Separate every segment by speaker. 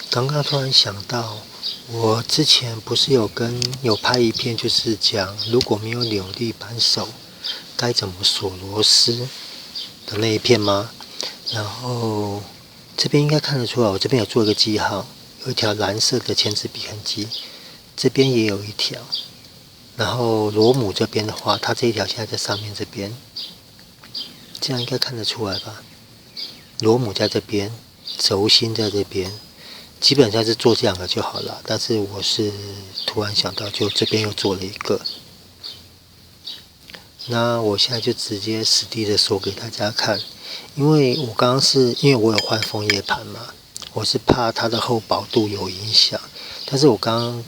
Speaker 1: 刚刚突然想到，我之前不是有拍一片，就是讲如果没有扭力扳手该怎么锁螺丝的那一片吗？然后这边应该看得出来，我这边有做一个记号，有一条蓝色的签字笔痕迹，这边也有一条。然后螺母这边的话，它这一条现在在上面这边，这样应该看得出来吧？螺母在这边，轴心在这边。基本上是做这两个就好了，但是我是突然想到，就这边又做了一个。那我现在就直接实地的说给大家看，因为我刚刚因为我有换枫叶盘嘛，我是怕它的厚薄度有影响，但是我刚刚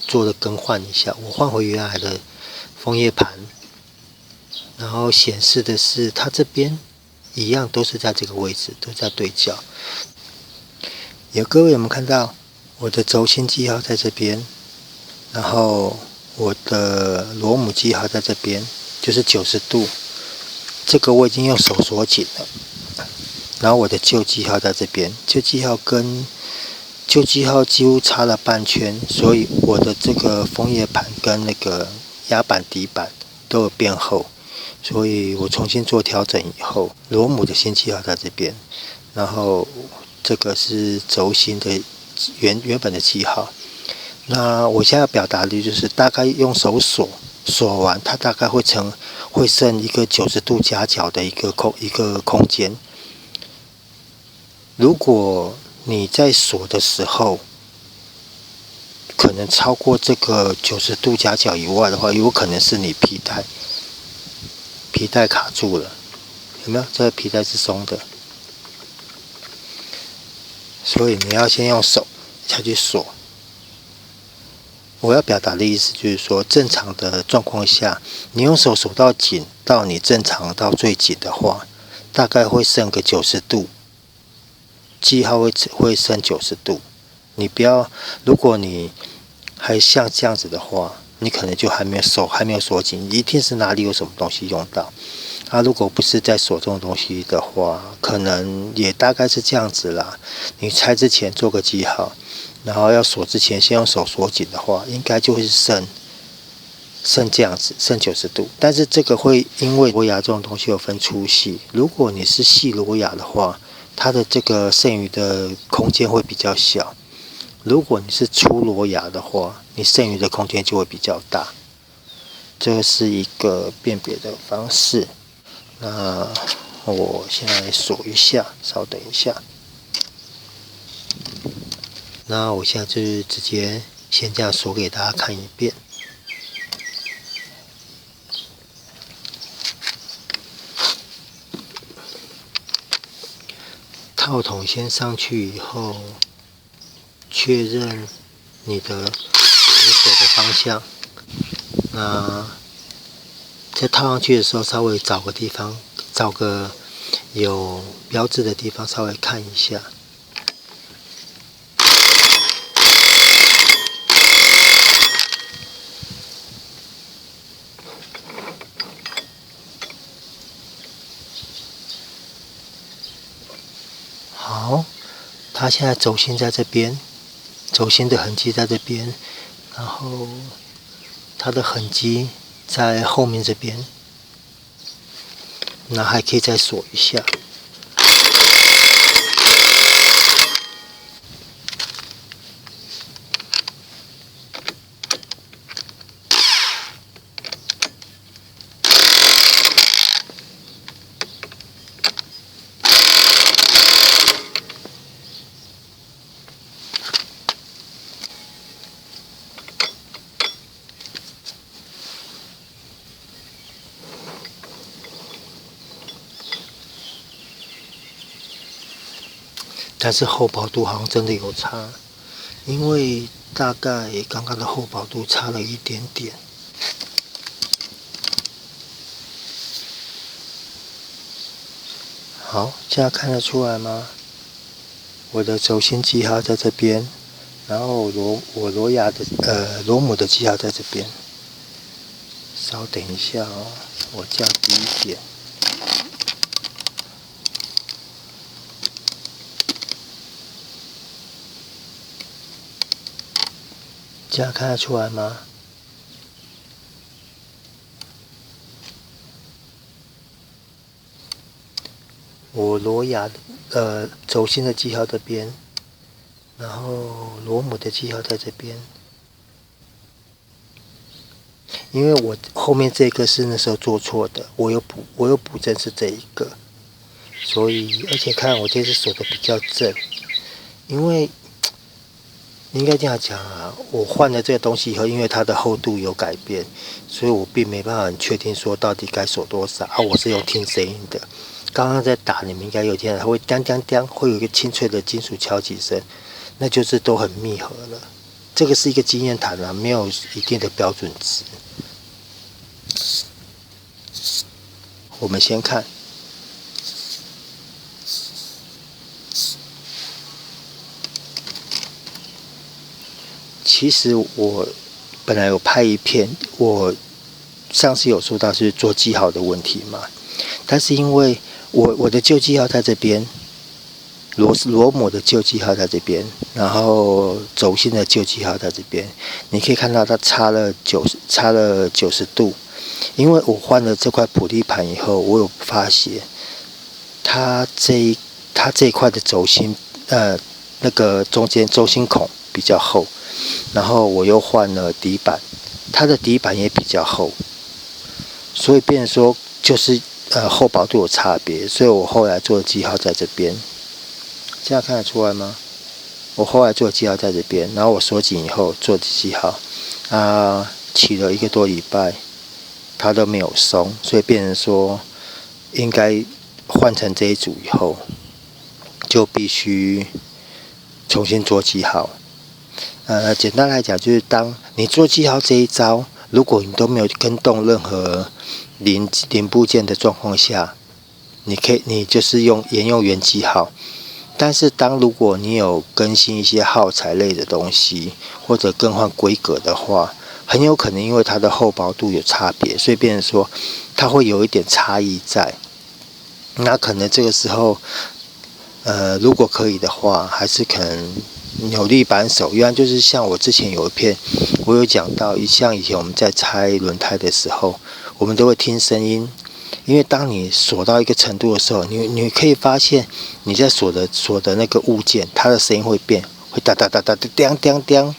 Speaker 1: 做了更换一下，我换回原来的枫叶盘，然后显示的是它这边一样都是在这个位置，都在对角。各位有没有看到我的轴心记号在这边，然后我的螺母记号在这边，就是90度，这个我已经用手锁紧了。然后我的旧记号在这边，旧记号几乎差了半圈，所以我的这个枫叶盘跟那个压板底板都有变厚，所以我重新做调整以后，螺母的新记号在这边，然后这个是轴心的原本的记号。那我现在表达的就是大概用手锁完，它大概会剩一个90度夹角的一个空间。如果你在锁的时候，可能超过这个90度夹角以外的话，有可能是你皮带卡住了，有没有？这个皮带是松的。所以你要先用手下去锁。我要表达的意思就是说，正常的状况下，你用手锁到紧，到你正常到最紧的话，大概会剩个90度，记号会剩90度。你不要，如果你还像这样子的话，你可能就还没有锁紧，一定是哪里有什么东西用到。如果不是在锁这种东西的话，可能也大概是这样子啦。你拆之前做个记号，然后要锁之前先用手锁紧的话，应该就会剩这样子，剩90度。但是这个会因为螺牙这种东西有分粗细，如果你是细螺牙的话，它的这个剩余的空间会比较小；如果你是粗螺牙的话，你剩余的空间就会比较大。这是一个辨别的方式。那我先来锁一下，稍等一下。那我现在就直接先这样锁给大家看一遍。套筒先上去以后，确认你的锁的方向。那在套上去的时候，稍微找个有标志的地方，稍微看一下。好，它现在轴心在这边，轴心的痕迹在这边，然后它的痕迹在后面这边，那还可以再锁一下。但是厚薄度好像真的有差，因为大概刚刚的厚薄度差了一点点。好，这样看得出来吗？我的轴心记号在这边，然后我螺母的记号在这边。稍等一下哦，我降低一点。这样看得出来吗？我罗亚轴心的记号这边，然后螺母的记号在这边。因为我后面这个是那时候做错的，我有补正是这一个，所以而且看我这次锁的比较正，因为应该这样讲啊，我换了这个东西以后，因为它的厚度有改变，所以我并没办法很确定说到底该锁多少啊。我是用听声音的，刚刚在打你们应该有听到，它会当当当，会有一个清脆的金属敲击声，那就是都很密合了。这个是一个经验谈啊，没有一定的标准值。我们先看，其实我本来有拍一片，我上次有说到是做记号的问题嘛，但是因为我的旧记号在这边，螺母的旧记号在这边，然后轴心的旧记号在这边，你可以看到它差了90度。因为我换了这块普利盘以后，我有发现它这一块的轴心，那个中间轴心孔比较厚，然后我又换了底板，它的底板也比较厚，所以变成说就是厚薄度有差别，所以我后来做的记号在这边，这样看得出来吗？我后来做的记号在这边，然后我锁紧以后做的记号，起了1个多礼拜。它都没有松，所以变成说，应该换成这一组以后，就必须重新做记号。简单来讲，就是当你做记号这一招，如果你都没有跟动任何零部件的状况下，你就是沿用原记号。但是如果你有更新一些耗材类的东西，或者更换规格的话，很有可能因为它的厚薄度有差别，所以变成说它会有一点差异在。那可能这个时候，如果可以的话，还是可能扭力扳手。原来就是像我之前有一片，我有讲到，像以前我们在拆轮胎的时候，我们都会听声音。因为当你锁到一个程度的时候，你可以发现你在锁的那个物件，它的声音会变，会哒哒哒哒的叮叮叮，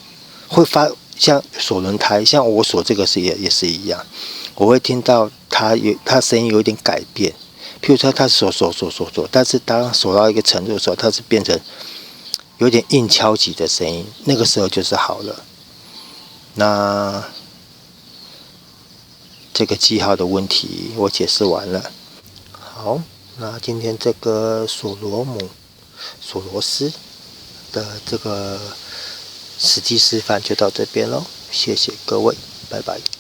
Speaker 1: 会发。像锁轮胎，像我锁这个也是一样，我会听到它声音有点改变。譬如说它锁，但是当锁到一个程度的时候，它是变成有点硬敲击的声音，那个时候就是好了。那这个记号的问题我解释完了。好，那今天这个锁螺丝的这个实际示范就到这边咯，谢谢各位，拜拜。